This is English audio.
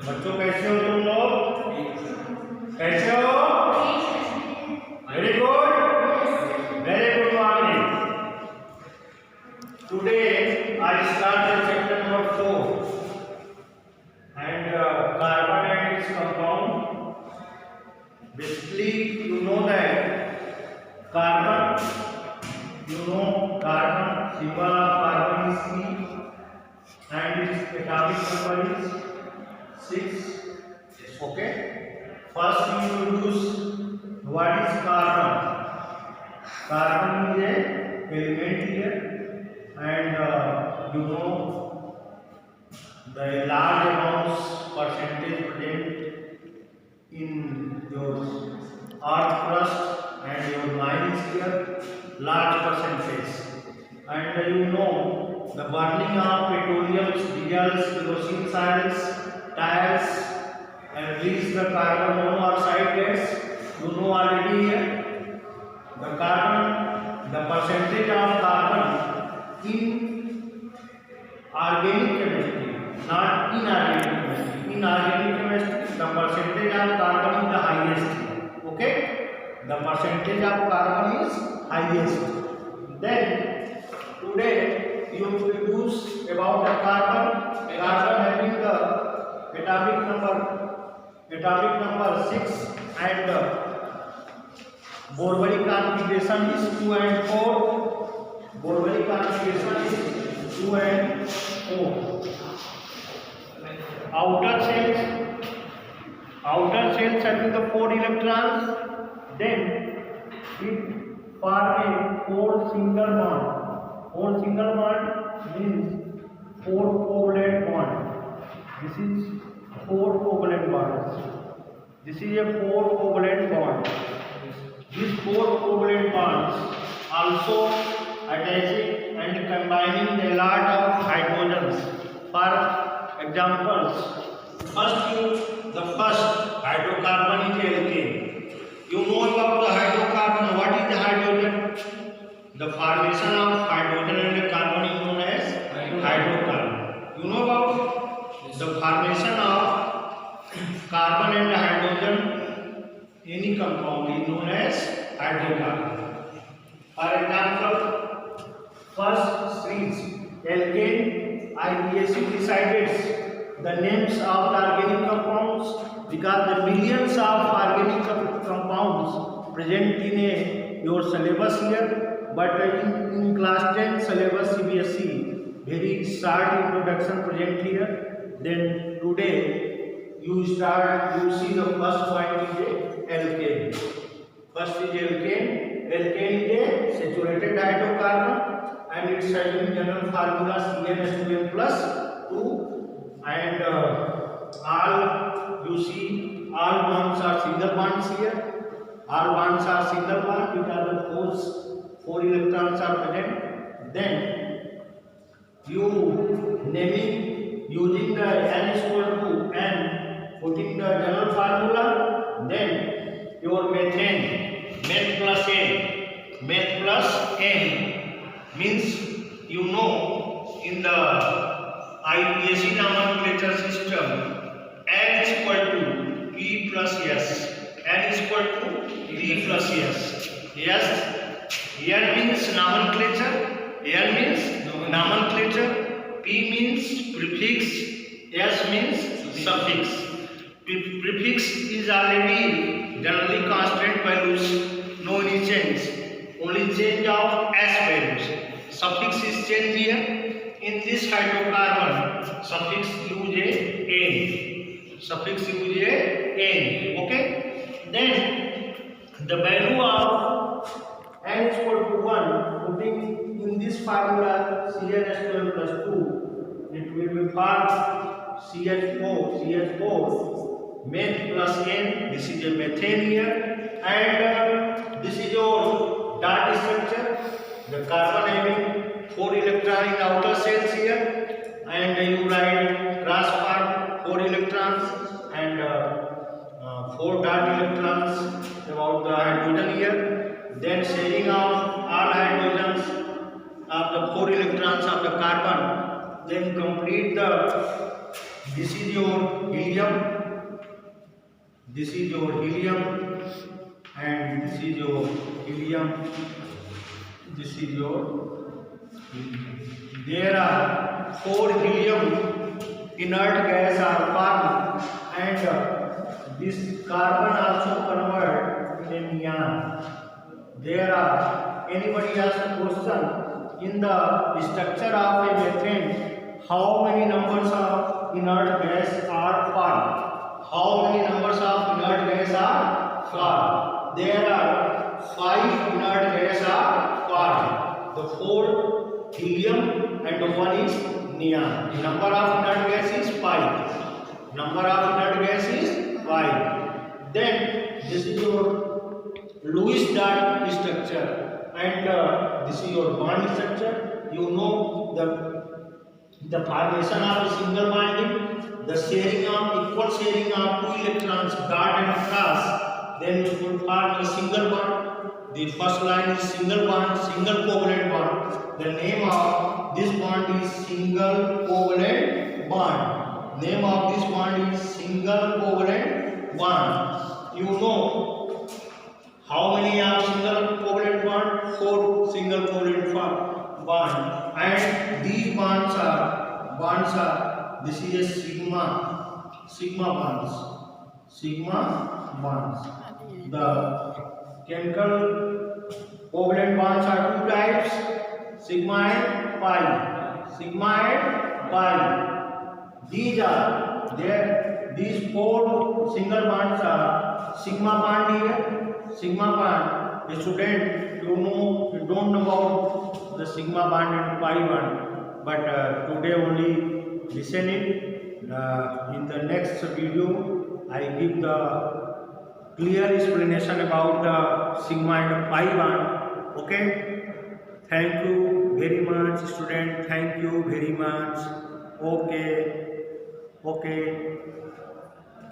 बच्चों कैसे हो तुम लोग? कैसे हो? Very good, very good morning. Today I start the chapter number 4 and carbon and its compound. Basically, you know that carbon, carbon symbol of carbon is C and its atomic number is 6. Okay. First we introduce what is carbon. Carbon is a element here, and the large amounts percentage present in your earth crust and your mines here, large percentage. And the burning of petroleum, diesels, kerosene oils, tires, and release the carbon monoxide gas. You know already here. The carbon, the percentage of carbon in organic chemistry, not inorganic chemistry. In organic chemistry, the percentage of carbon is the highest. Okay? The percentage of carbon is highest. Then today you will introduce about the carbon. Carbon having the atomic number 6 and Borbonic configuration is 2 and 4. Borbonic configuration is 2 and 4. Outer cells having the 4 electrons, then it form a 4 single bond. 4 single bond means 4 covalent bond. This is 4 covalent bonds. This is a 4 covalent bond. These 4 covalent bonds also attaching and combining a lot of hydrogens. For examples, the first hydrocarbon is alkane. You know about the hydrocarbon. What is the hydrogen? The formation of hydrogen and carbon is known as hydrocarbon. You know about the formation of carbon and hydrogen, any compound is known as hydrocarbon. For example, first series alkane, IUPAC decided the names of the organic compounds because the millions of organic compounds present in your syllabus here, but in class 10 syllabus CBSE very short introduction present here. Then today you see the first point is alkane. First is alkane. Alkane is a saturated hydrocarbon and its general formula CnH2n plus 2. And all bonds are single bonds here. All bonds are single bond because the 4 electrons are present. Then you naming using the n is equal to n, putting the general formula. Then your methane, meth plus n means in the IUPAC nomenclature system, n is equal to P plus S. N is equal to P plus S. Yes. N means nomenclature. N means nomenclature. P means prefix. S means suffix. Prefix is already generally constant values. No any change. Only change of S values. Suffix is changed here. In this hydrocarbon, suffix use a n. Suffix use a n. Okay. Then the value of n is equal to 1. Putting in this formula CnH12 plus 2, it will be formed CH4, meth plus n. This is a methane here, and this is your dot structure. The carbon having 4 electrons in outer cells here, and you write cross part 4 electrons and 4 dot electrons about the hydrogen here. Then sharing of all hydrogens of the 4 electrons of the carbon. Then complete the This is your helium. This is your helium, and this is your helium. This is your helium. There are 4 helium inert gas are formed, and this carbon also convert in neon. There are anybody has a question in the structure of a methane, how many numbers of inert gas are formed? How many numbers of inert gas are formed? There are 5 inert gas are formed. The 4 helium and 1 is neon. The number of inert gas is 5. Number of inert gas is 5. Then this is your Lewis dot structure, and this is your bond structure. You know the formation of a single bonding, the sharing of equal sharing of 2 electrons dot and cross. Then you will form a single bond. The first line is single bond, single covalent bond. The name of this bond is single covalent bond. Name of this bond is single covalent bond. You know how many are single covalent bond? 4 single covalent bond, and these bonds are this is a sigma bonds. The chemical covalent bonds are 2 types, sigma and pi. These are there. These 4 single bonds are sigma bond here. Sigma bond, student, you don't know about the sigma bond and pi bond, but today only listen it. In the next video, I give the clear explanation about the sigma and pi bond. Okay? Thank you very much, student. Thank you very much. Okay.